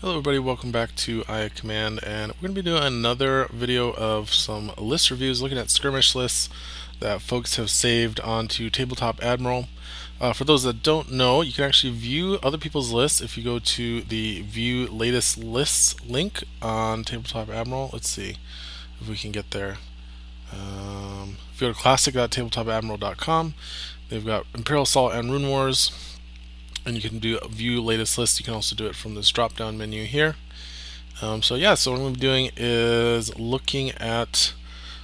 Hello everybody, welcome back to IA Command, and we're going to be doing another video of some list reviews looking at skirmish lists that folks have saved onto Tabletop Admiral. For those that don't know, you can actually view other people's lists if you go to the View Latest Lists link on Tabletop Admiral. Let's see if we can get there. If you go to classic.tabletop.admiral.com, they've got Imperial Assault and Rune Wars, and you can do view latest list. You can also do it from this drop down menu here. So what I'm going to be doing is looking at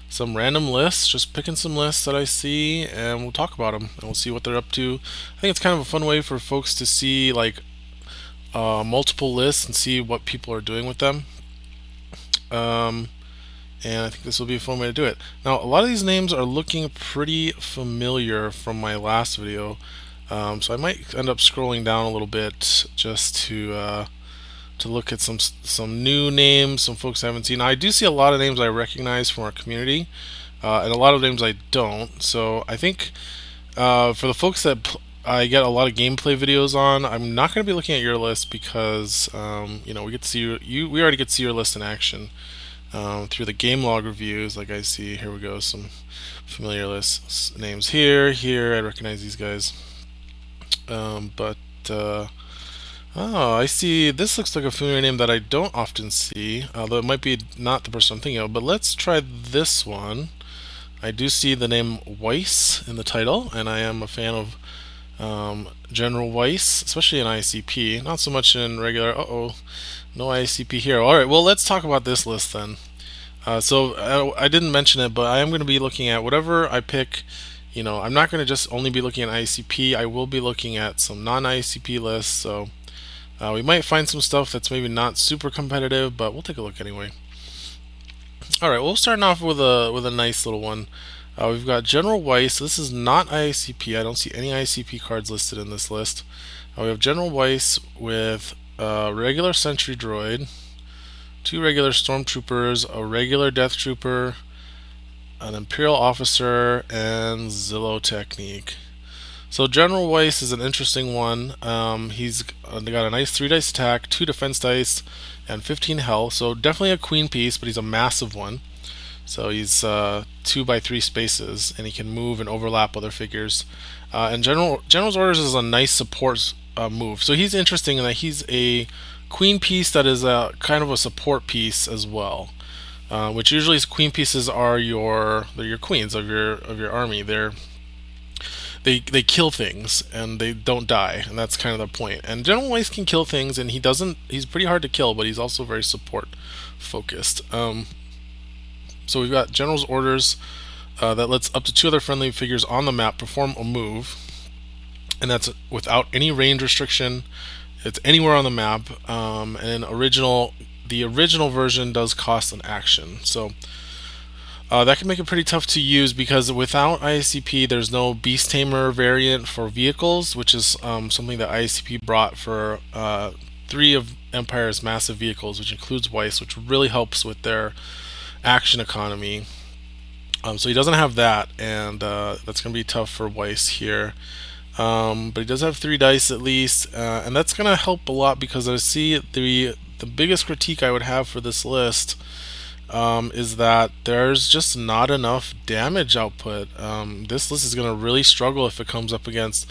some random lists, just picking some lists that I see, and we'll talk about them and we'll see what they're up to. I think it's kind of a fun way for folks to see multiple lists and see what people are doing with them. And I think this will be a fun way to do it. Now, a lot of these names are looking pretty familiar from my last video. So I might end up scrolling down a little bit just to look at some new names, some folks I haven't seen. Now, I do see a lot of names I recognize from our community, and a lot of names I don't. So I think for the folks that I get a lot of gameplay videos on, I'm not going to be looking at your list because we get to see we already get to see your list in action through the game log reviews. Like I see, here we go, some familiar lists names here. I recognize these guys. Oh, I see. This looks like a familiar name that I don't often see, although it might be not the person I'm thinking of. But let's try this one. I do see the name Weiss in the title, and I am a fan of General Weiss, especially in IACP. Not so much in regular. No IACP here. All right, well, let's talk about this list then. I didn't mention it, but I am going to be looking at whatever I pick. I'm not going to just only be looking at IACP. I will be looking at some non-IACP lists, so we might find some stuff that's maybe not super competitive, but we'll take a look anyway. Alright, we'll start off with a nice little one. We've got General Weiss. This is not IACP. I don't see any IACP cards listed in this list. We have General Weiss with a regular sentry droid, 2 regular stormtroopers, a regular death trooper, an Imperial officer, and Zillow technique. So General Weiss is an interesting one. He's got a nice 3 dice attack, 2 defense dice, and 15 health. So definitely a queen piece, but he's a massive one. So he's 2 by 3 spaces, and he can move and overlap other figures. And General's Orders is a nice support move. So he's interesting in that he's a queen piece that is a kind of a support piece as well. Which usually queen pieces are your queens of your army. They kill things and they don't die, and that's kind of the point. And General Weiss can kill things, and he's pretty hard to kill, but he's also very support focused. So we've got General's Orders that lets up to 2 other friendly figures on the map perform a move, and that's without any range restriction. It's anywhere on the map, and the original version does cost an action. So that can make it pretty tough to use because without IACP, there's no Beast Tamer variant for vehicles, which is something that IACP brought for 3 of Empire's massive vehicles, which includes Weiss, which really helps with their action economy. So he doesn't have that, and that's going to be tough for Weiss here. But he does have 3 dice at least, and that's going to help a lot because I see the biggest critique I would have for this list is that there's just not enough damage output. This list is going to really struggle if it comes up against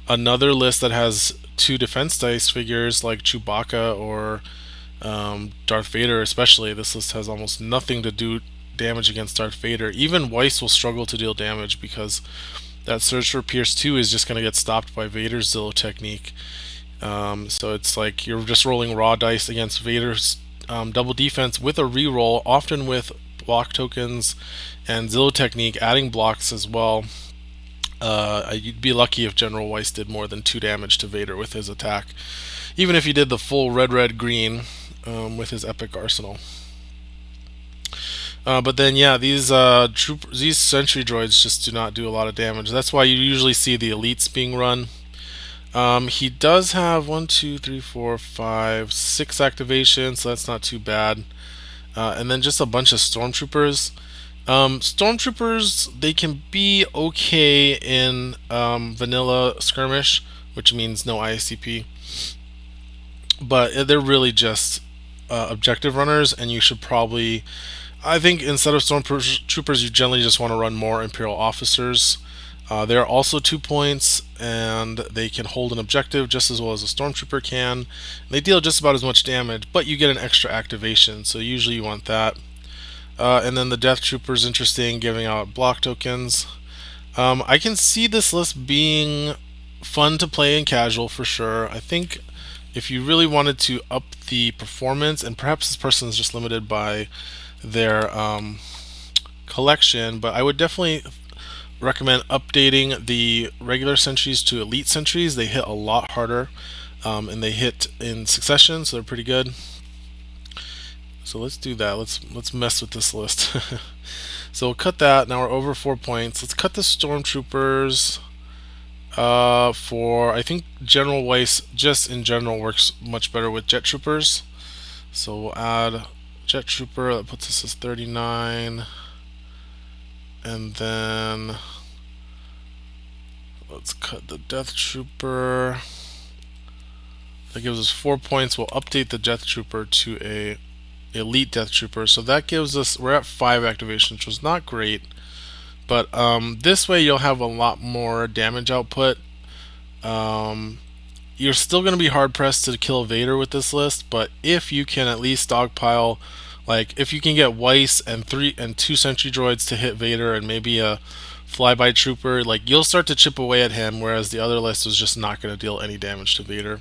another list that has 2 defense dice figures like Chewbacca or Darth Vader especially. This list has almost nothing to do damage against Darth Vader. Even Weiss will struggle to deal damage because that Surge for Pierce 2 is just going to get stopped by Vader's Zillow technique. So it's like you're just rolling raw dice against Vader's double defense with a reroll, often with block tokens and Zillow technique adding blocks as well. You'd be lucky if General Weiss did more than 2 damage to Vader with his attack, even if he did the full red-red-green with his epic arsenal. But then, yeah, these sentry droids just do not do a lot of damage. That's why you usually see the elites being run. He does have 1, 2, 3, 4, 5, 6 activations, so that's not too bad. And then just a bunch of stormtroopers. Stormtroopers, they can be okay in vanilla skirmish, which means no IACP. but they're really just objective runners, and you should probably, I think, instead of stormtroopers, you generally just want to run more Imperial officers. They are also 2 points, and they can hold an objective just as well as a stormtrooper can. They deal just about as much damage, but you get an extra activation, so usually you want that. And then the Death Trooper is interesting, giving out block tokens. I can see this list being fun to play in casual for sure. I think if you really wanted to up the performance, and perhaps this person is just limited by their collection, but I would definitely recommend updating the regular sentries to elite sentries. They hit a lot harder, and they hit in succession, so they're pretty good. So let's do that. Let's mess with this list. So we'll cut that. Now we're over 4 points. Let's cut the stormtroopers. For I think General Weiss just in general works much better with jet troopers. So we'll add jet trooper. That puts us as 39. And then let's cut the Death Trooper. That gives us 4 points. We'll update the Death Trooper to a elite Death Trooper. So that gives us, we're at 5 activations, which was not great. But this way you'll have a lot more damage output. You're still going to be hard pressed to kill Vader with this list, but if you can at least stockpile, like if you can get Weiss and 2 sentry droids to hit Vader and maybe a flyby trooper, like you'll start to chip away at him, whereas the other list is just not going to deal any damage to Vader.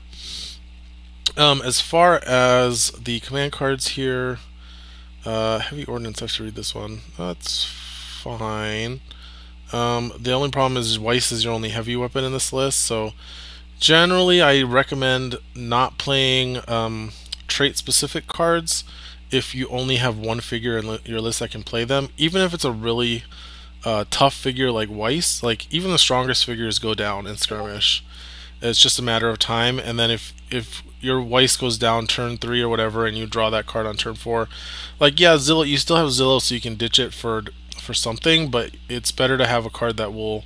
As far as the command cards here, heavy ordnance, I have to read this one. That's fine. The only problem is Weiss is your only heavy weapon in this list, so generally I recommend not playing trait specific cards if you only have one figure in your list that can play them, even if it's a really tough figure like Weiss. Like even the strongest figures go down in Skirmish. It's just a matter of time, and then if your Weiss goes down turn 3 or whatever and you draw that card on turn 4, like yeah, Zillow, you still have Zillow, so you can ditch it for something, but it's better to have a card that will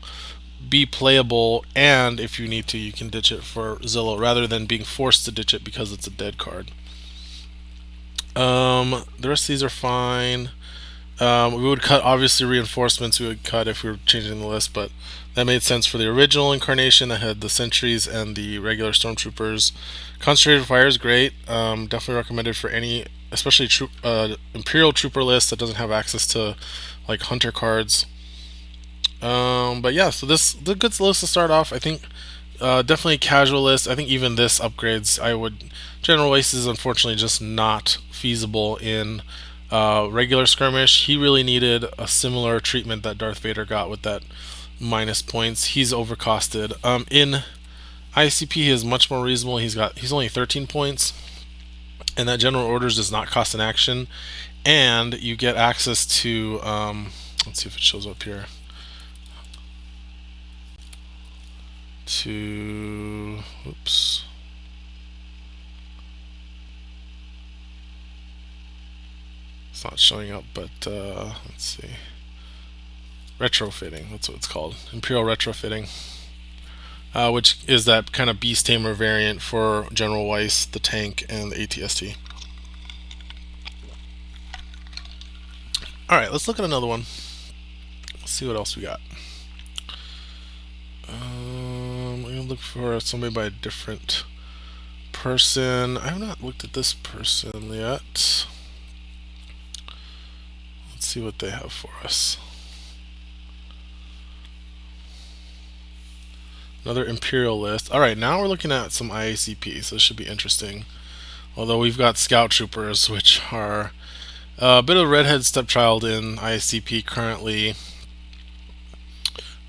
be playable, and if you need to, you can ditch it for Zillow rather than being forced to ditch it because it's a dead card. The rest of these are fine. We would cut, obviously, reinforcements we would cut if we were changing the list, but that made sense for the original incarnation that had the sentries and the regular stormtroopers. Concentrated fire is great. Definitely recommended for any, especially Imperial trooper list that doesn't have access to like hunter cards. But yeah, so the good list to start off. I think definitely casual list. I think even this upgrades. General Weiss is unfortunately just not feasible in regular skirmish. He really needed a similar treatment that Darth Vader got with that minus points. He's overcosted. In IACP, he is much more reasonable. He's only 13 points, and that General Orders does not cost an action, and you get access to. Let's see if it shows up here. Oops. It's not showing up, but let's see. Retrofitting, that's what it's called. Imperial retrofitting. Which is that kind of Beast Tamer variant for General Weiss, the tank, and the ATST. Alright, let's look at another one. Let's see what else we got. I'm going to look for somebody by a different person. I have not looked at this person yet. Let's see what they have for us. Another Imperial list. Alright, now we're looking at some IACP, so this should be interesting. Although we've got Scout Troopers, which are a bit of a redhead stepchild in IACP currently.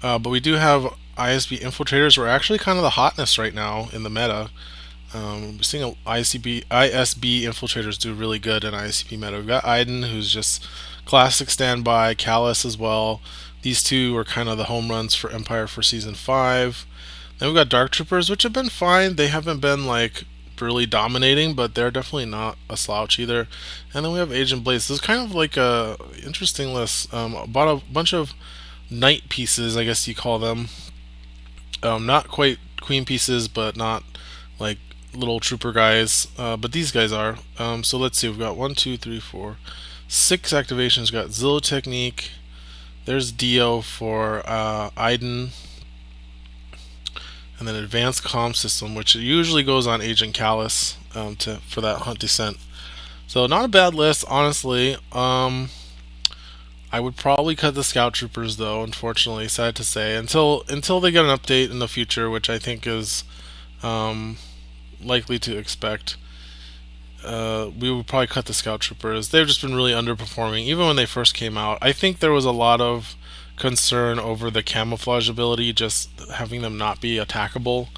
But we do have ISB Infiltrators. We're actually kind of the hotness right now in the meta. We're seeing ISB Infiltrators do really good in ISCP meta. We've got Iden, who's just classic standby, Callus as well. These two are kind of the home runs for Empire for Season 5. Then we've got Dark Troopers, which have been fine. They haven't been like really dominating, but they're definitely not a slouch either. And then we have Agent Blaze. This is kind of like a interesting list. Bought a bunch of knight pieces, I guess you call them. Not quite queen pieces, but not like little trooper guys, but these guys are. So let's see, we've got 1, 2, 3, 4, 6 activations. We've got Zillow Technique. There's Dio for Iden. And then Advanced Comm System, which usually goes on Agent Callus for that hunt descent. So not a bad list, honestly. I would probably cut the Scout Troopers though, unfortunately, sad to say, until they get an update in the future, which I think is likely to expect. We would probably cut the Scout Troopers. They've just been really underperforming, even when they first came out. I think there was a lot of concern over the camouflage ability, just having them not be attackable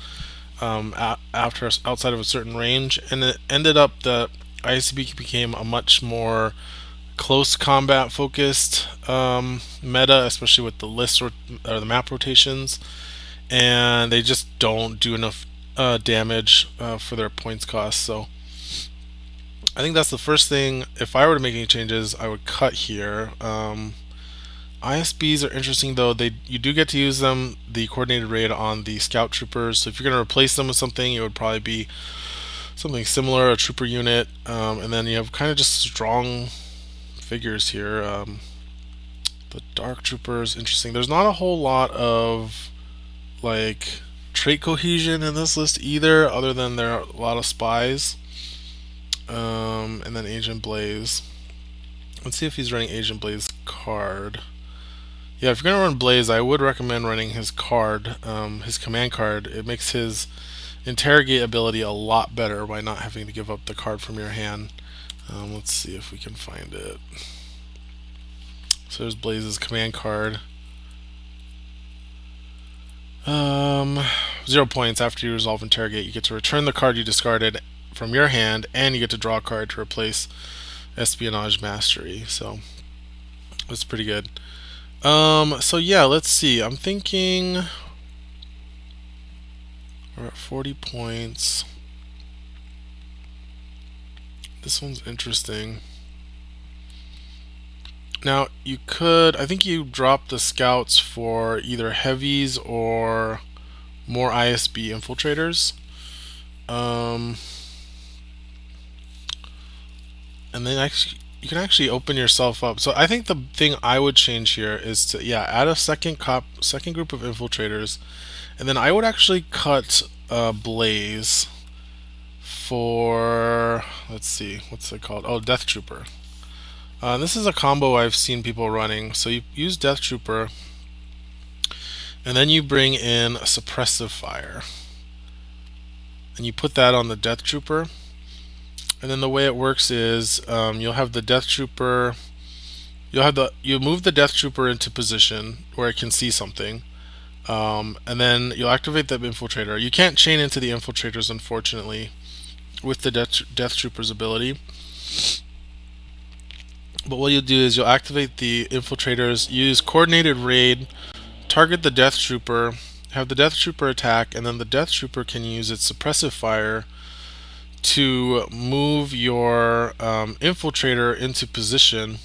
after outside of a certain range, and it ended up that IACP became a much more close combat focused meta, especially with the list or the map rotations, and they just don't do enough damage for their points cost. So I think that's the first thing. If I were to make any changes, I would cut here. ISBs are interesting though. You do get to use them, the coordinated raid, on the scout troopers. So if you're going to replace them with something, it would probably be something similar, a trooper unit, and then you have kind of just strong figures here. The dark troopers, interesting. There's not a whole lot of like trait cohesion in this list either, other than there are a lot of spies. And then Agent Blaze. Let's see if he's running Agent Blaze card. Yeah, if you're gonna run Blaze, I would recommend running his card, his command card. It makes his interrogate ability a lot better by not having to give up the card from your hand. Let's see if we can find it. So there's Blaze's command card. 0 points. After you resolve interrogate, you get to return the card you discarded from your hand, and you get to draw a card to replace Espionage Mastery. So that's pretty good. So yeah, let's see. I'm thinking we're at 40 points. This one's interesting. Now you could, I think you drop the scouts for either heavies or more ISB infiltrators. And then actually, you can actually open yourself up. So I think the thing I would change here is to add a second group of infiltrators, and then I would actually cut Blaze for, let's see, what's it called? Oh, Death Trooper. This is a combo I've seen people running. So you use Death Trooper, and then you bring in a Suppressive Fire, and you put that on the Death Trooper. And then the way it works is you'll have the Death Trooper. You move the Death Trooper into position where it can see something, and then you'll activate the infiltrator. You can't chain into the infiltrators, unfortunately, with the Death Trooper's ability. But what you'll do is you'll activate the infiltrators, use coordinated raid, target the Death Trooper, have the Death Trooper attack, and then the Death Trooper can use its Suppressive Fire to move your infiltrator into position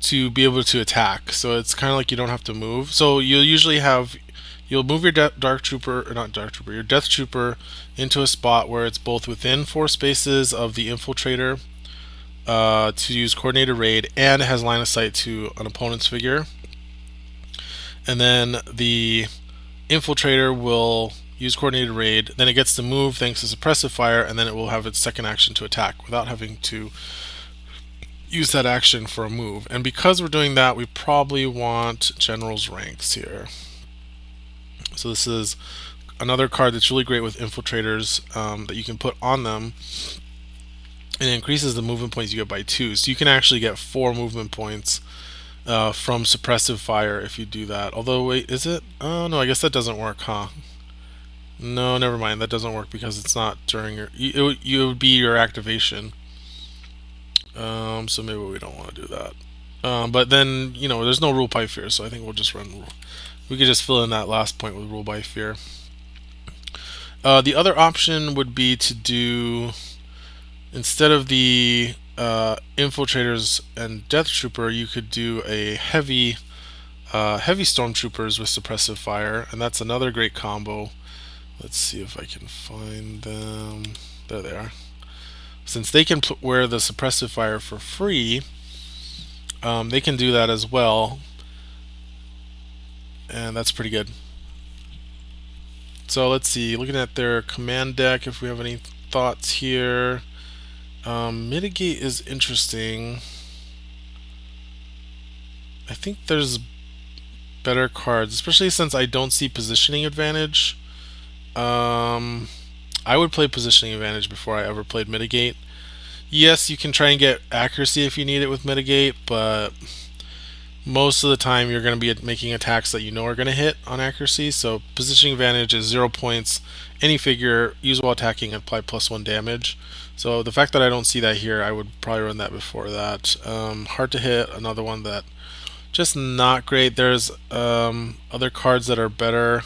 to be able to attack. So it's kind of like you don't have to move. So you'll move your Death Trooper into a spot where it's both within 4 spaces of the infiltrator to use coordinated raid, and it has line of sight to an opponent's figure. And then the infiltrator will use coordinated raid, then it gets to move thanks to Suppressive Fire, and then it will have its second action to attack without having to use that action for a move. And because we're doing that, we probably want General's Ranks here. So this is another card that's really great with infiltrators that you can put on them, and it increases the movement points you get by 2. So you can actually get 4 movement points from Suppressive Fire if you do that. Although, wait, is it? Oh no, I guess that doesn't work, huh? No, never mind. That doesn't work because it's not during your. It would be your activation. So maybe we don't want to do that. But then there's no rule by fear, so I think we'll just run rule. We could just fill in that last point with rule by fear. The other option would be to do, instead of the infiltrators and Death Trooper, you could do a heavy stormtroopers with Suppressive Fire, and that's another great combo. Let's see if I can find them. There they are. Since they can wear the suppressive fire for free, they can do that as well, and that's pretty good. So let's see, looking at their command deck, if we have any thoughts here. Mitigate is interesting. I think there's better cards, especially since I don't see positioning advantage. I would play positioning advantage before I ever played mitigate. Yes, you can try and get accuracy if you need it with mitigate, but most of the time you're going to be making attacks that you know are going to hit on accuracy. So positioning advantage is 0 points. Any figure, use while attacking, apply +1 damage. So the fact that I don't see that here, I would probably run that before that. Hard to hit, another one that just not great. There's other cards that are better.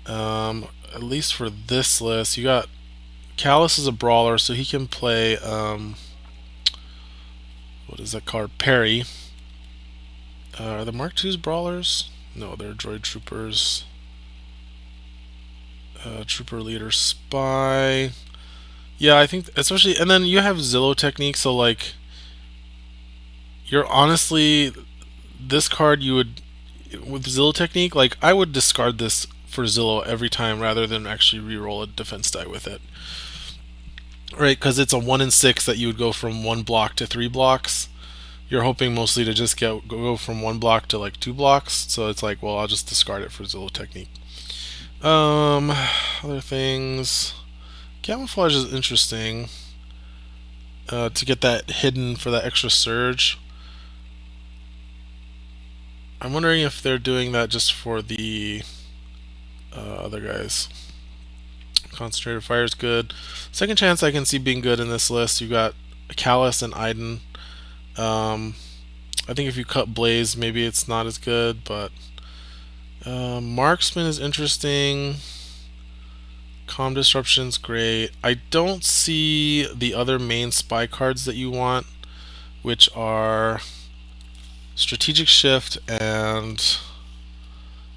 At least for this list, you got Callus is a brawler, so he can play what is that card? Parry. Are the Mark II's brawlers? No, they're droid troopers. Trooper leader spy. Yeah, I think especially, and then you have Zillow technique, so like you're honestly this card you would with Zillow technique, like I would discard this for Zillow every time rather than actually re-roll a defense die with it. Right, because it's a 1 in 6 that you would go from 1 block to 3 blocks. You're hoping mostly to just go from 1 block to like 2 blocks. So it's like, well, I'll just discard it for Zillow technique. Other things. Camouflage is interesting. To get that hidden for that extra surge. I'm wondering if they're doing that just for the other guys. Concentrated fire is good. Second chance I can see being good in this list. You got Callus and Iden. I think if you cut Blaze, maybe it's not as good, but Marksman is interesting. Calm Disruption's great. I don't see the other main spy cards that you want, which are Strategic Shift and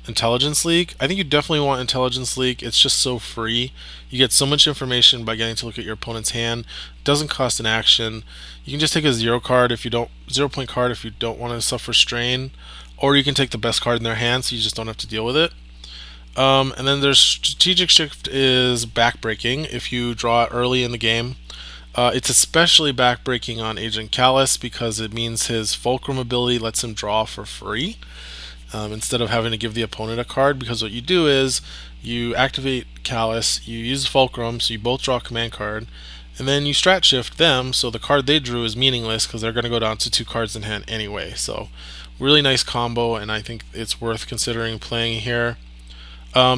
Intelligence Leak. I think you definitely want Intelligence Leak. It's just so free. You get so much information by getting to look at your opponent's hand. It doesn't cost an action. You can just take a 0 point card if you don't want to suffer strain, or you can take the best card in their hand so you just don't have to deal with it. And then there's Strategic Shift is backbreaking if you draw it early in the game. It's especially backbreaking on Agent Callus because it means his Fulcrum ability lets him draw for free. Instead of having to give the opponent a card, because what you do is you activate Callus, you use Fulcrum, so you both draw a command card, and then you strat shift them, so the card they drew is meaningless because they're going to go down to 2 cards in hand anyway. So really nice combo, and I think it's worth considering playing here.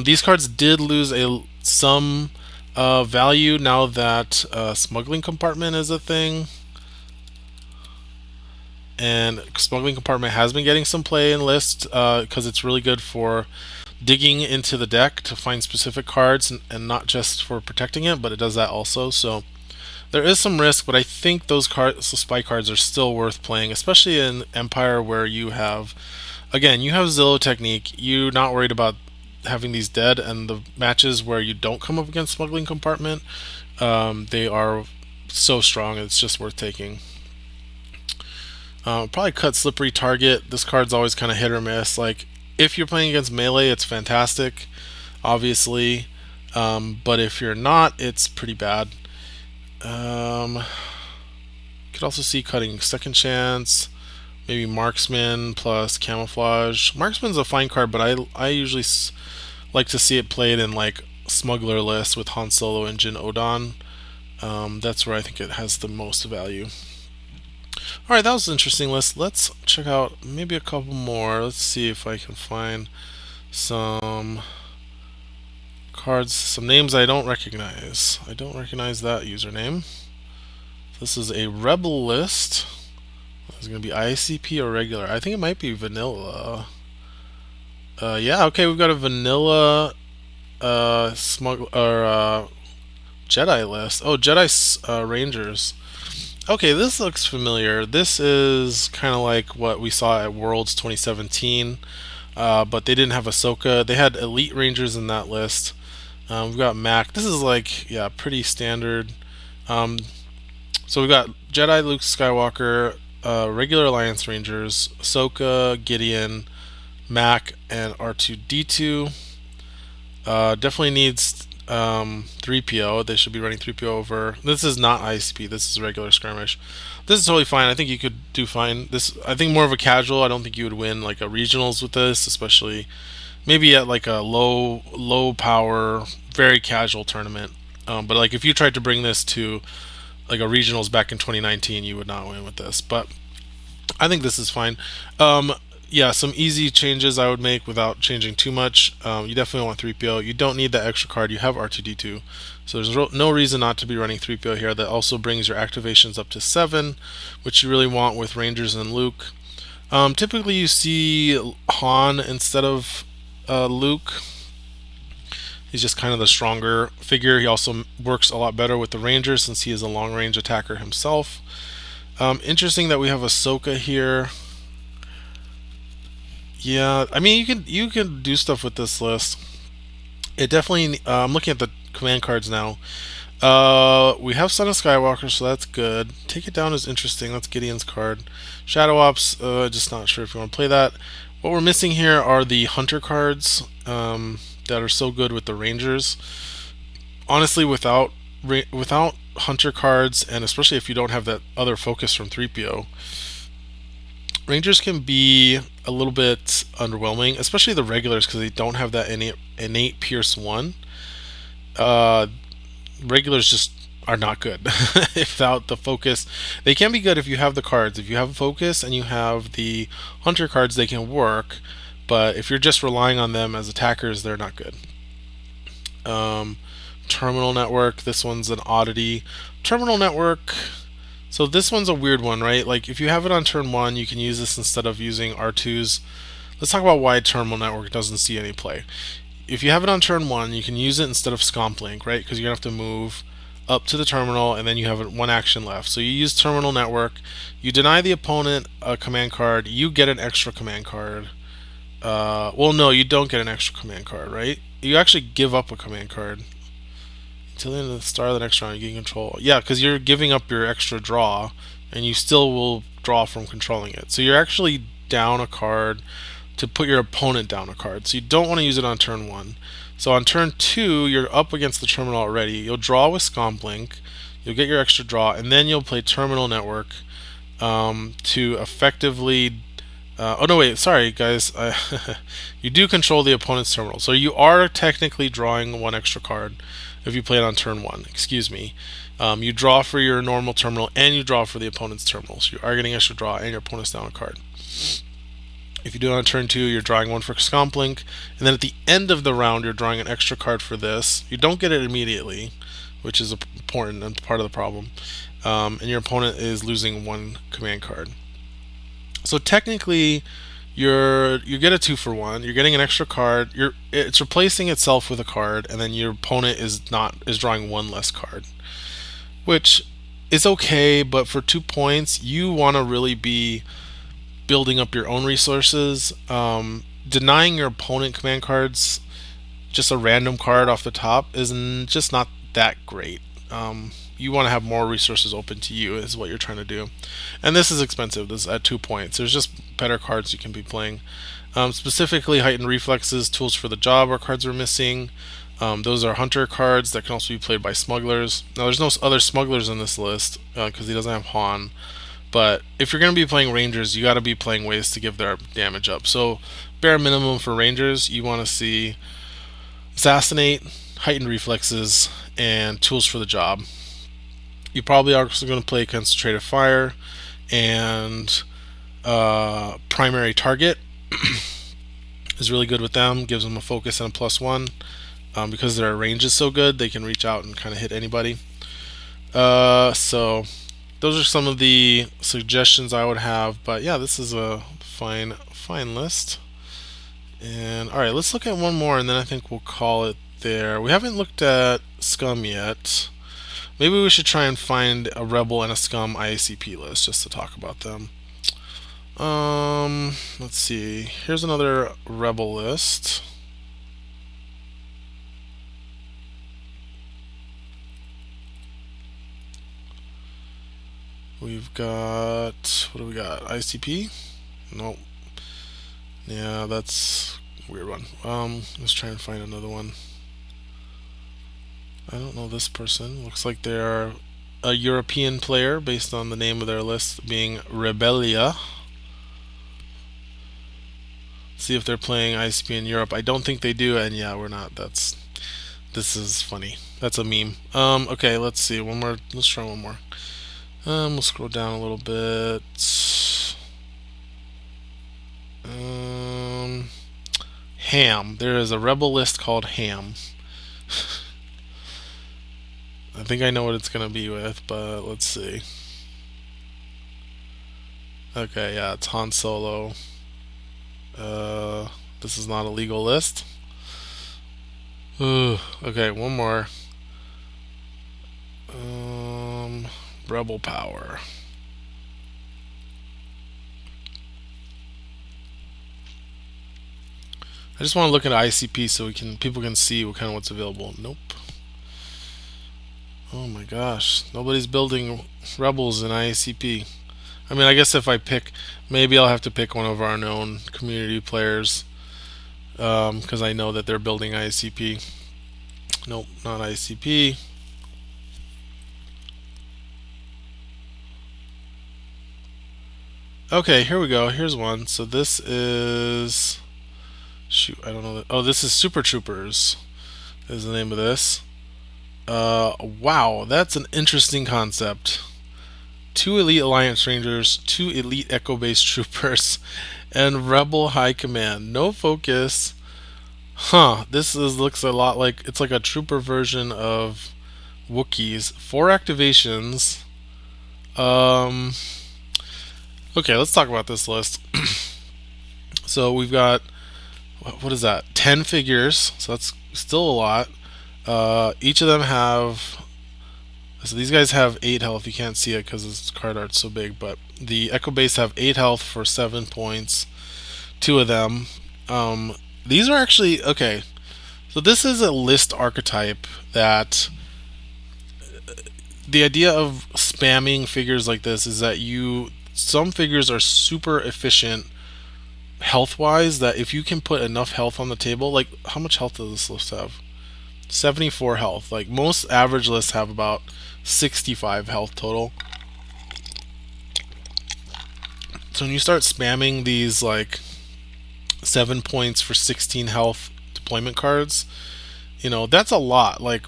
These cards did lose some value now that Smuggling Compartment is a thing. And Smuggling Compartment has been getting some play in lists because it's really good for digging into the deck to find specific cards and not just for protecting it, but it does that also. So there is some risk, but I think those spy cards are still worth playing, especially in Empire where you have Zillow technique. You're not worried about having these dead, and the matches where you don't come up against Smuggling Compartment, they are so strong, it's just worth taking. Probably cut Slippery Target. This card's always kind of hit or miss. Like, if you're playing against melee, it's fantastic, obviously. But if you're not, it's pretty bad. Could also see cutting Second Chance, maybe Marksman plus Camouflage. Marksman's a fine card, but I usually like to see it played in like Smuggler lists with Han Solo and Jyn Odon. That's where I think it has the most value. Alright, that was an interesting list. Let's check out maybe a couple more. Let's see if I can find some cards, some names I don't recognize. I don't recognize that username. This is a Rebel list. It's going to be IACP or regular. I think it might be vanilla. Yeah, okay, we've got a vanilla Jedi list. Oh, Jedi Rangers. Okay, this looks familiar. This is kind of like what we saw at Worlds 2017, but they didn't have Ahsoka. They had Elite Rangers in that list. We've got Mac. This is like, yeah, pretty standard. Um, so we've got Jedi, Luke Skywalker, regular Alliance Rangers, Ahsoka, Gideon, Mac, and R2D2. Definitely needs 3PO. They should be running 3PO over. This is not IACP. This is regular skirmish. This is totally fine. I think you could do fine. This, I think, more of a casual. I don't think you would win like a regionals with this, especially maybe at like a low power, very casual tournament. But like if you tried to bring this to like a regionals back in 2019, you would not win with this. But I think this is fine. Um, yeah, some easy changes I would make without changing too much. You definitely want 3PO. You don't need that extra card. You have R2D2. So there's no reason not to be running 3PO here. That also brings your activations up to 7, which you really want with Rangers and Luke. Typically you see Han instead of Luke. He's just kind of the stronger figure. He also works a lot better with the Rangers since he is a long range attacker himself. Interesting that we have Ahsoka here. Yeah, I mean you can do stuff with this list. It definitely. I'm looking at the command cards now. We have Son of Skywalker, so that's good. Take It Down is interesting. That's Gideon's card. Shadow Ops. Just not sure if you want to play that. What we're missing here are the Hunter cards that are so good with the Rangers. Honestly, without Hunter cards, and especially if you don't have that other focus from 3PO, Rangers can be a little bit underwhelming, especially the regulars because they don't have that innate Pierce 1. Uh, Regulars just are not good without the focus. They can be good if you have the cards. If you have a focus and you have the Hunter cards, they can work. But if you're just relying on them as attackers, they're not good. Um, Terminal Network. This one's an oddity. Terminal Network. So this one's a weird one, right? Like if you have it on turn 1, you can use this instead of using R2s. Let's talk about why Terminal Network doesn't see any play. If you have it on turn 1, you can use it instead of Scomp Link, right? Because you're going to have to move up to the terminal and then you have one action left. So you use Terminal Network, you deny the opponent a command card, you get an extra command card. Well, no, you don't get an extra command card, right? You actually give up a command card. Until the end of the start of the next round, you gain control. Yeah, because you're giving up your extra draw, and you still will draw from controlling it. So you're actually down a card to put your opponent down a card. So you don't want to use it on turn 1. So on turn 2, you're up against the terminal already. You'll draw with Scomp Link. You'll get your extra draw, and then you'll play Terminal Network to effectively. Oh no, wait, sorry guys. You do control the opponent's terminal, so you are technically drawing one extra card if you play it on turn 1. Excuse me. You draw for your normal terminal and you draw for the opponent's terminal, so you are getting extra draw and your opponent's down a card. If you do it on turn 2, you're drawing one for Scomp Link, and then at the end of the round, you're drawing an extra card for this. You don't get it immediately, which is important and part of the problem. And your opponent is losing one command card. So technically, you get a 2-for-1. You're getting an extra card. It's replacing itself with a card, and then your opponent is drawing one less card, which is okay. But for 2 points, you want to really be building up your own resources. Denying your opponent command cards, just a random card off the top, is just not that great. You want to have more resources open to you is what you're trying to do, and this is expensive. This is at 2 points. There's just better cards you can be playing. Specifically, heightened reflexes, tools for the job are cards we're missing. Those are hunter cards that can also be played by smugglers. Now, there's no other smugglers in this list because he doesn't have Han. But if you're going to be playing Rangers, you got to be playing ways to give their damage up. So, bare minimum for Rangers, you want to see Assassinate, heightened reflexes, and tools for the job. You probably are also going to play Concentrated Fire and Primary Target is really good with them. Gives them a focus and a +1. Because their range is so good, they can reach out and kind of hit anybody. So those are some of the suggestions I would have. But yeah, this is a fine list. And alright, let's look at one more and then I think we'll call it there. We haven't looked at Scum yet. Maybe we should try and find a Rebel and a Scum IACP list just to talk about them. Let's see. Here's another Rebel list. We've got, what do we got? ICP? Nope. Yeah, that's a weird one. Let's try and find another one. I don't know this person. Looks like they're a European player based on the name of their list being Rebellia. See if they're playing ICP in Europe. I don't think they do, and yeah, we're not. This is funny. That's a meme. Okay, let's see. One more. Let's try one more. We'll scroll down a little bit. Um, Ham. There is a rebel list called Ham. I think I know what it's gonna be with, but let's see. Okay, yeah, it's Han Solo. Uh, this is not a legal list. Okay, one more. Um, Rebel Power. I just want to look at ICP so people can see what kind of what's available. Nope. Oh my gosh, nobody's building rebels in IACP. I mean, I guess if I pick, maybe I'll have to pick one of our known community players, because I know that they're building IACP. Nope, not IACP. Okay, here we go. Here's one. So this is, shoot, I don't know that. Oh, this is Super Troopers. Is the name of this. Wow, that's an interesting concept. 2 elite Alliance Rangers, 2 elite Echo Base Troopers, and Rebel High Command. No focus. Huh, looks a lot like, it's like a trooper version of Wookiees. 4 activations. Um, okay, let's talk about this list. So we've got, what is that? 10 figures, so that's still a lot. Each of them have, so these guys have 8 health. You can't see it because this card art's so big, but the Echo Base have 8 health for 7 points. 2 of them. These are actually, okay, so this is a list archetype that the idea of spamming figures like this is that some figures are super efficient health wise, that if you can put enough health on the table, like how much health does this list have? 74 health. Like most average lists have about 65 health total. So when you start spamming these like 7 points for 16 health deployment cards, that's a lot. Like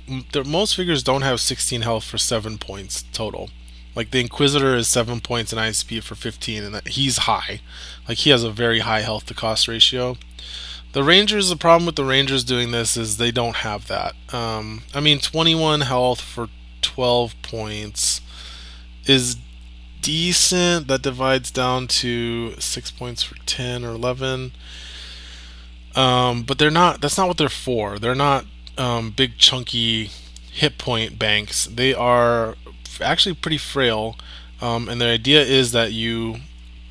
most figures don't have 16 health for 7 points total. Like the Inquisitor is 7 points and ISP for 15, and he's high. Like he has a very high health to cost ratio. The Rangers, the problem with the Rangers doing this is they don't have that. I mean, 21 health for 12 points is decent. That divides down to 6 points for 10 or 11. But they're not. That's not what they're for. They're not big chunky hit point banks. They are actually pretty frail. And the idea is that you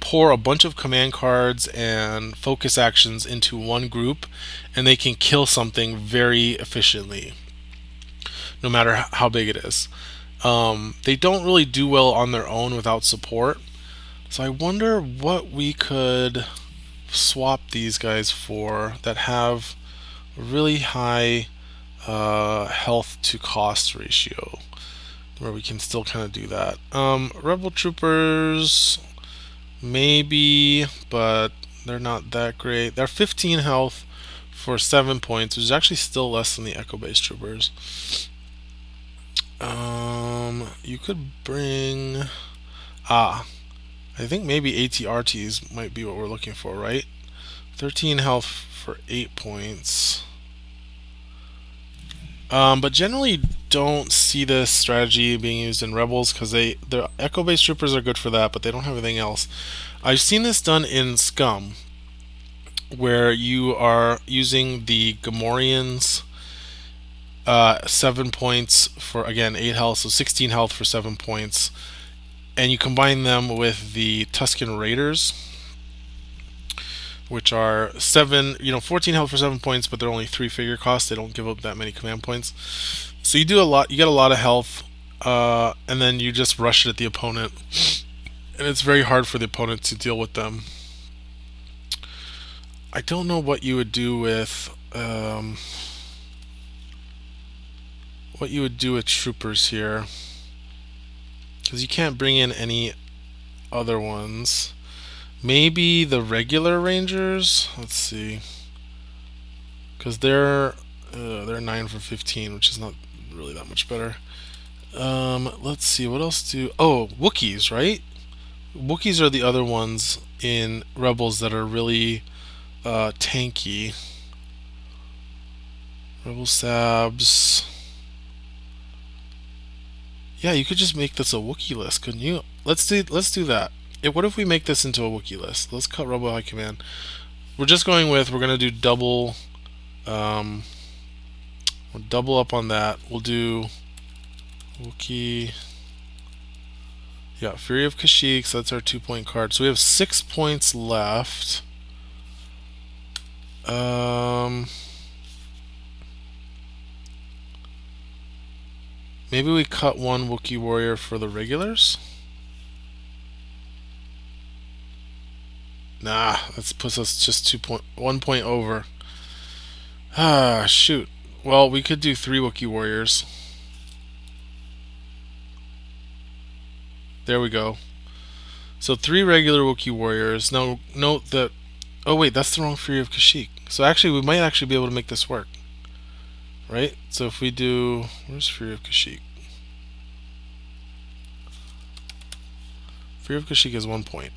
pour a bunch of command cards and focus actions into one group, and they can kill something very efficiently, no matter how big it is. They don't really do well on their own without support. So I wonder what we could swap these guys for that have a really high health to cost ratio, where we can still kind of do that. Rebel Troopers, maybe, but they're not that great. They're 15 health for 7 points, which is actually still less than the Echo Base Troopers. You could bring, I think maybe ATRTs might be what we're looking for, right? 13 health for 8 points. But generally don't see this strategy being used in Rebels because their Echo Base Troopers are good for that, but they don't have anything else. I've seen this done in Scum, where you are using the Gamorreans, 7 points for, again, 8 health, so 16 health for 7 points, and you combine them with the Tusken Raiders, which are 14 health for 7 points, but they're only 3 figure cost. They don't give up that many command points. So you do a lot. You get a lot of health and then you just rush it at the opponent, and it's very hard for the opponent to deal with them. I don't know what you would do with troopers here, because you can't bring in any other ones. Maybe the regular rangers. Let's see, because they're 9 for 15, which is not really that much better. Let's see, what else do... Oh, Wookiees, right? Wookiees are the other ones in Rebels that are really tanky. Rebel Sabs. Yeah, you could just make this a Wookiee list, couldn't you? Let's do that. What if we make this into a Wookiee list? Let's cut Rebel High Command. We're gonna do double we'll double up on that. We'll do Wookiee. Yeah, Fury of Kashyyyk, so that's our 2-point card. So we have 6 points left. Maybe we cut one Wookiee warrior for the regulars? Nah, that puts us just 1 point over. Ah, shoot. Well, we could do 3 Wookiee warriors. There we go. So 3 regular Wookiee warriors. Now, note that... Oh, wait, that's the wrong Fury of Kashyyyk. So actually, we might actually be able to make this work. Right? So if we do... Where's Fury of Kashyyyk? Fury of Kashyyyk is 1 point.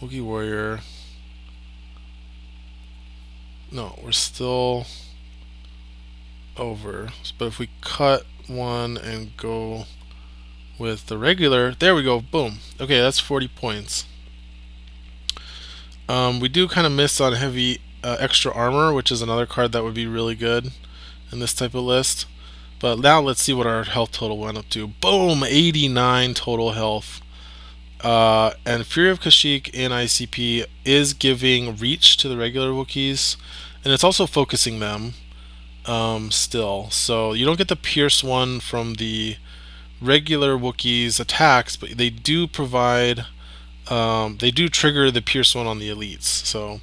Wookiee warrior... No, we're still over. But if we cut one and go with the regular, there we go, boom. Okay, that's 40 points. We do kind of miss on heavy extra armor, which is another card that would be really good in this type of list. But now let's see what our health total went up to. Boom, 89 total health. And Fury of Kashyyyk in ICP is giving reach to the regular Wookiees, and it's also focusing them still. So you don't get the Pierce one from the regular Wookiees attacks, but they do provide, they do trigger the Pierce one on the elites. So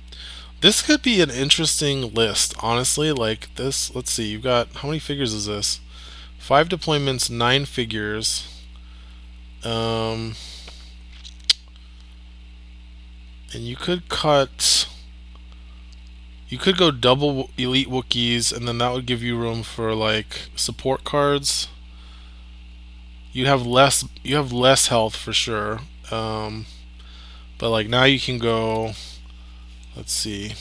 this could be an interesting list, honestly. Like this, let's see, you've got, how many figures is this? 5 deployments, 9 figures. And you could go double elite Wookiees, and then that would give you room for like support cards. You have less health for sure. But like now you can go, let's see,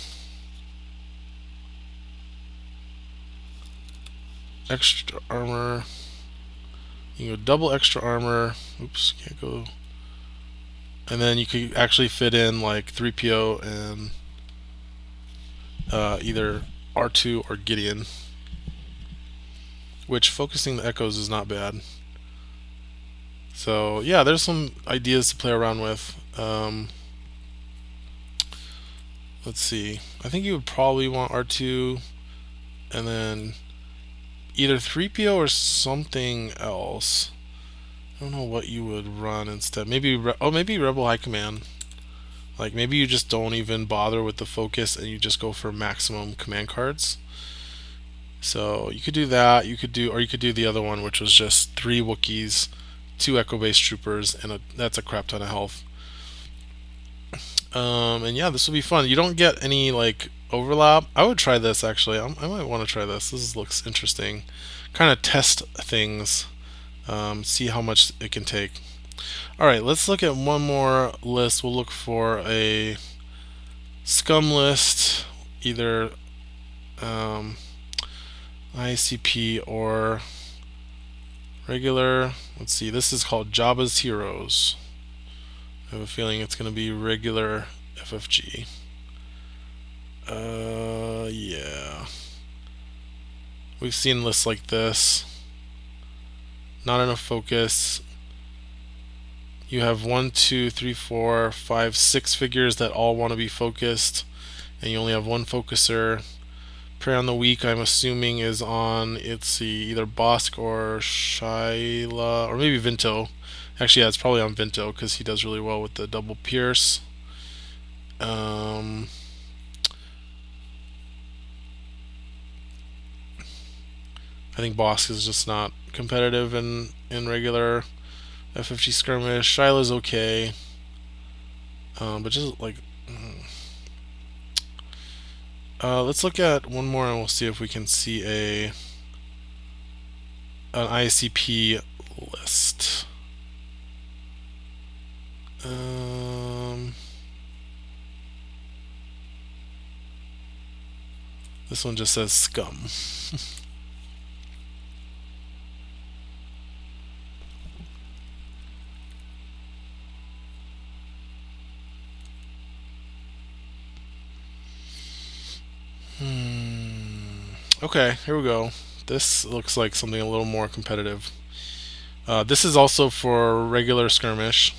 extra armor. You can go double extra armor. Oops, can't go. And then you could actually fit in like 3PO and either R2 or Gideon, which focusing the echoes is not bad. So yeah, there's some ideas to play around with. Let's see, I think you would probably want R2 and then either 3PO or something else. I don't know what you would run instead. Maybe Rebel High Command. Like maybe you just don't even bother with the focus and you just go for maximum command cards. So you could do that. You could do the other one, which was just 3 Wookiees, 2 Echo-based troopers, and that's a crap ton of health. And yeah, this will be fun. You don't get any like overlap. I would try this actually. I might want to try this. This looks interesting. Kind of test things. See how much it can take. Alright, let's look at one more list. We'll look for a scum list, either IACP or regular. Let's see, this is called Jabba's Heroes. I have a feeling it's going to be regular FFG. Yeah. We've seen lists like this. Not enough focus. You have 1, 2, 3, 4, 5, 6 figures that all want to be focused, and you only have 1 focuser. Prey on the Weak, I'm assuming, is on, let's see, either Bosk or Shyla, or maybe Vinto. Actually, yeah, it's probably on Vinto because he does really well with the double pierce. I think Bosk is just not competitive in regular FFG skirmish. Shyla's okay, but just like, let's look at one more and we'll see if we can see an IACP list. This one just says scum. Okay, here we go. This looks like something a little more competitive. This is also for regular skirmish.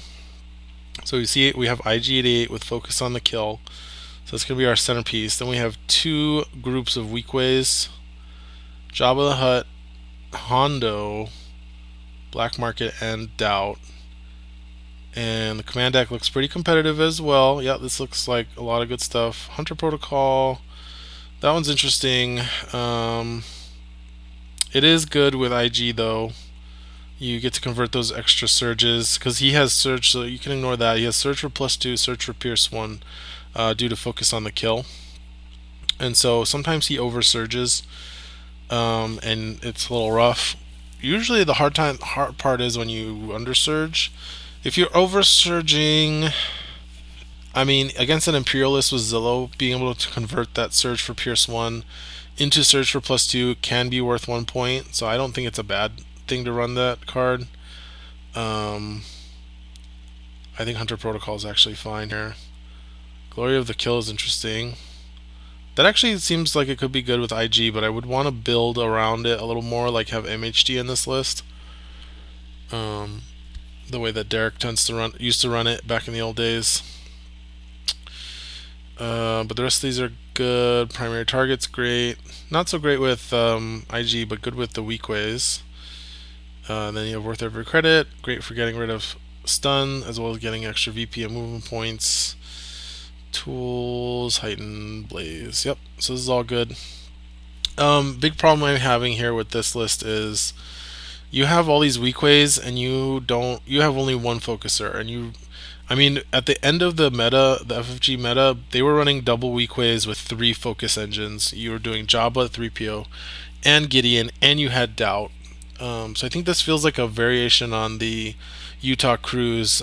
So you see we have IG88 with focus on the kill. So that's going to be our centerpiece. Then we have two groups of weak ways. Jabba the Hutt, Hondo, Black Market, and Doubt. And the command deck looks pretty competitive as well. Yeah, this looks like a lot of good stuff. Hunter Protocol. That one's interesting. It is good with IG though. You get to convert those extra surges because he has surge, so you can ignore that. He has surge for +2, surge for Pierce 1 due to focus on the kill. And so sometimes he over surges, and it's a little rough. Usually the hard part is when you under surge. If you're over surging, I mean, against an Imperialist with Zillow, being able to convert that surge for Pierce 1 into surge for +2 can be worth 1 point, so I don't think it's a bad thing to run that card. I think Hunter Protocol is actually fine here. Glory of the Kill is interesting. That actually seems like it could be good with IG, but I would want to build around it a little more, like have MHD in this list. The way that Derek used to run it back in the old days. But the rest of these are good. Primary target's great. Not so great with IG, but good with the weak ways. Then you have worth every credit. Great for getting rid of stun, as well as getting extra VP and movement points. Tools, heightened blaze. Yep, so this is all good. Big problem I'm having here with this list is you have all these weak ways and you have only one focuser, and I mean, at the end of the meta, the FFG meta, they were running double weak ways with 3 focus engines. You were doing Jabba, 3PO, and Gideon, and you had Doubt. So I think this feels like a variation on the Utah Cruise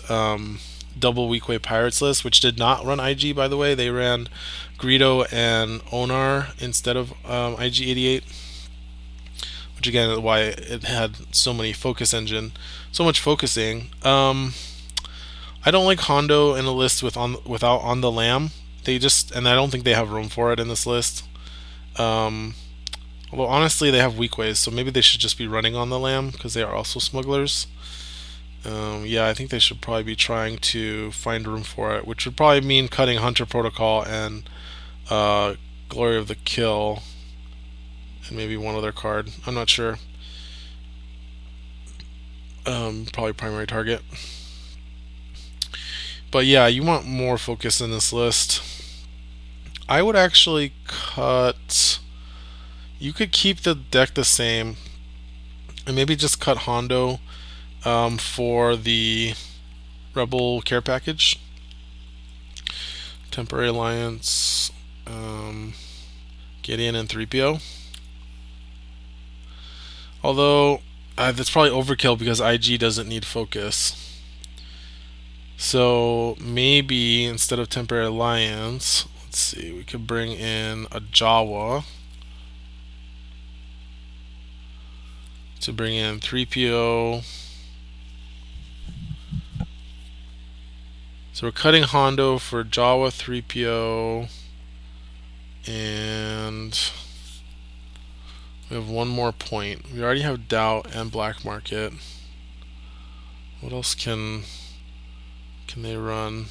double weak way pirates list, which did not run IG, by the way. They ran Greedo and Onar instead of IG88, which again is why it had so much focusing. I don't like Hondo in a list without on the Lamb. And I don't think they have room for it in this list. Although honestly, they have weak ways, so maybe they should just be running on the Lamb because they are also smugglers. Yeah, I think they should probably be trying to find room for it, which would probably mean cutting Hunter Protocol and Glory of the Kill, and maybe one other card. I'm not sure. Probably primary target. But yeah, you want more focus in this list. I would actually cut. You could keep the deck the same, and maybe just cut Hondo for the Rebel care package. Temporary Alliance, Gideon, and 3PO. Although that's probably overkill because IG doesn't need focus. So maybe instead of Temporary Alliance, let's see, we could bring in a Jawa to bring in 3PO. So we're cutting Hondo for Jawa, 3PO, and we have one more point. We already have Doubt and Black Market. What else can they run?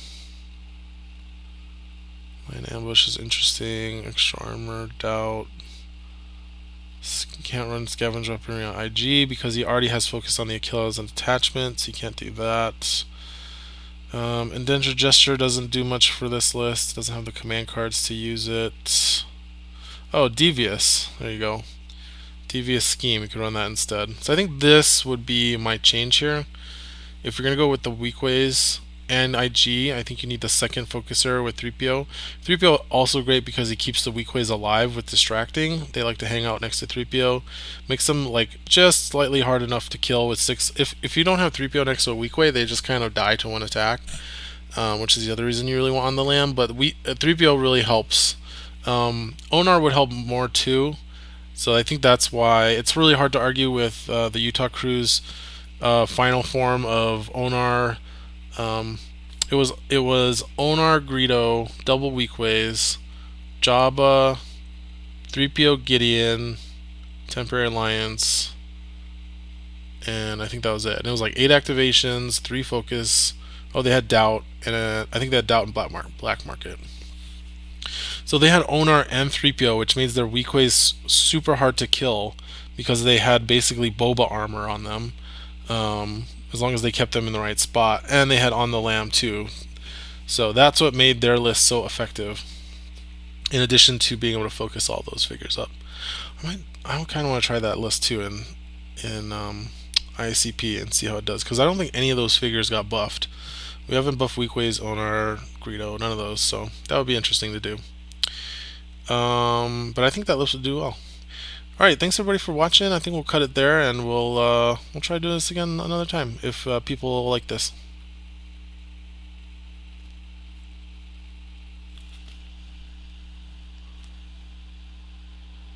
Lion Ambush is interesting. Extra armor, Doubt. Can't run Scavenger Weaponry on IG because he already has focus on the Achilles and attachments. He can't do that. Indentured Gesture doesn't do much for this list. Doesn't have the command cards to use it. Oh, Devious. There you go. Devious Scheme. You could run that instead. So I think this would be my change here. If you're going to go with the weak ways and IG, I think you need the second focuser with 3PO. 3PO also great because he keeps the weak ways alive with distracting. They like to hang out next to 3PO. Makes them like just slightly hard enough to kill with 6. If you don't have 3PO next to a weak way, they just kind of die to one attack, which is the other reason you really want on the land. But 3PO really helps. Onar would help more too. So I think that's why it's really hard to argue with the Utah Crew's final form of Onar. It was Onar Greedo, double weak ways, Jabba, 3PO Gideon, Temporary Alliance, and I think that was it. And it was like 8 activations, 3 focus. Oh, they had Doubt, and I think they had Doubt and Black Market. So they had Onar and 3PO, which makes their weak ways super hard to kill because they had basically Boba armor on them. As long as they kept them in the right spot, and they had On the Lamb too. So that's what made their list so effective. In addition to being able to focus all those figures up, I kind of want to try that list too in IACP and see how it does, because I don't think any of those figures got buffed. We haven't buffed Weakways, Onar, Greedo, none of those, so that would be interesting to do. But I think that list would do well. All right, thanks everybody for watching. I think we'll cut it there, and we'll try doing this again another time if people like this.